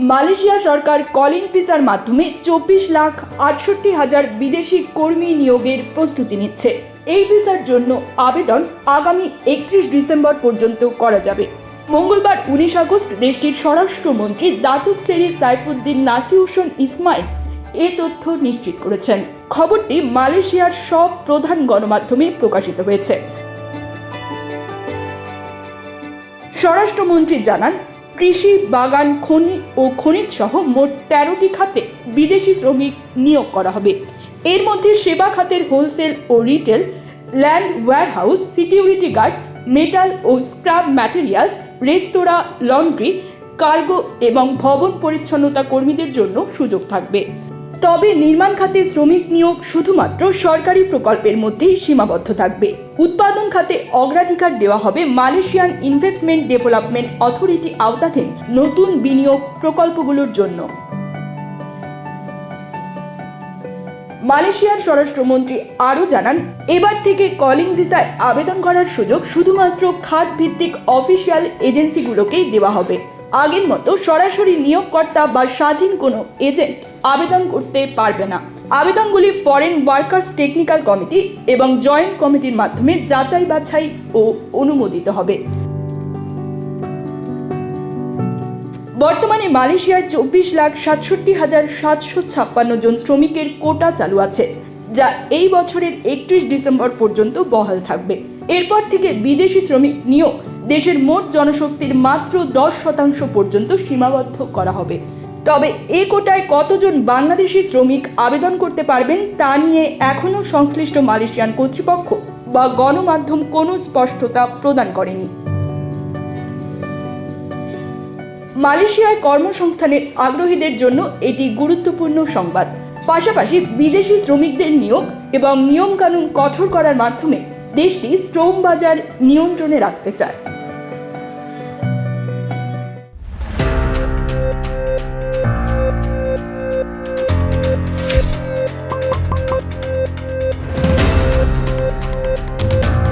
Malaysia সরকার calling ভিসার মাধ্যমে 24,68,000 বিদেশি কর্মী নিয়োগের প্রস্তুতি নিচ্ছে। এই ভিসার জন্য আবেদন আগামী 31 ডিসেম্বর পর্যন্ত করা যাবে। মঙ্গলবার 19 আগস্ট দেশটির স্বরাষ্ট্রমন্ত্রী দাতুক সেরি সাইফুদ্দিন নাসিউসন ইসমাইল এ তথ্য নিশ্চিত করেছেন। খবরটি মালয়েশিয়ার সব প্রধান গণমাধ্যমে প্রকাশিত হয়েছে। স্বরাষ্ট্রমন্ত্রী জানান, কৃষি, বাগান, খনি ও খনিজ সহ মোট 13টি খাতে বিদেশি শ্রমিক নিয়োগ করা হবে। এর মধ্যে সেবা খাতের হোলসেল ও retail, land warehouse, security guard, metal ও scrap materials, restaurant, laundry, cargo এবং ভবন পরিচ্ছন্নতা কর্মীদের জন্য সুযোগ থাকবে। তবে নির্মাণ খাতে শ্রমিক নিয়োগ শুধুমাত্র সরকারি প্রকল্পের মধ্যেই সীমাবদ্ধ থাকবে। উৎপাদন খাতে অগ্রাধিকার দেওয়া হবে মালয়েশিয়ান ইনভেস্টমেন্ট ডেভেলপমেন্ট অথরিটি আওতাধীন নতুন বিনিয়োগ প্রকল্পগুলোর জন্য। মালয়েশিয়ার স্বরাষ্ট্রমন্ত্রী আরও জানান, এবার থেকে কলিং ভিসায় আবেদন করার সুযোগ শুধুমাত্র খাত ভিত্তিক অফিসিয়াল এজেন্সিগুলোকেই দেওয়া হবে। আগের মতো সরাসরি নিয়োগকর্তা বা স্বাধীন কোনো এজেন্ট আবেদন করতে পারবে না। আবেদনগুলি ফরেন ওয়ার্কার্স টেকনিক্যাল কমিটি এবং জয়েন্ট কমিটির মাধ্যমে যাচাই বাছাই ও অনুমোদিত হবে। বর্তমানে মালয়েশিয়ায় 24,67,756 জন শ্রমিকের কোটা চালু আছে, যা এই বছরের 31 ডিসেম্বর পর্যন্ত বহাল থাকবে। এরপর থেকে বিদেশি শ্রমিক নিয়োগ দেশের মোট জনশক্তির মাত্র 10% পর্যন্ত সীমাবদ্ধ করা হবে। তবে এ কোটায় কতজন বাংলাদেশি শ্রমিক আবেদন করতে পারবেন তা নিয়ে এখনও সংশ্লিষ্ট মালয়েশিয়ান কর্তৃপক্ষ বা গণমাধ্যম কোনো স্পষ্টতা প্রদান করেনি। মালয়েশিয়ায় কর্মসংস্থানের আগ্রহীদের জন্য এটি গুরুত্বপূর্ণ সংবাদ। পাশাপাশি বিদেশি শ্রমিকদের নিয়োগ এবং নিয়মকানুন কঠোর করার মাধ্যমে দেশটি শ্রম বাজার নিয়ন্ত্রণে রাখতে চায়।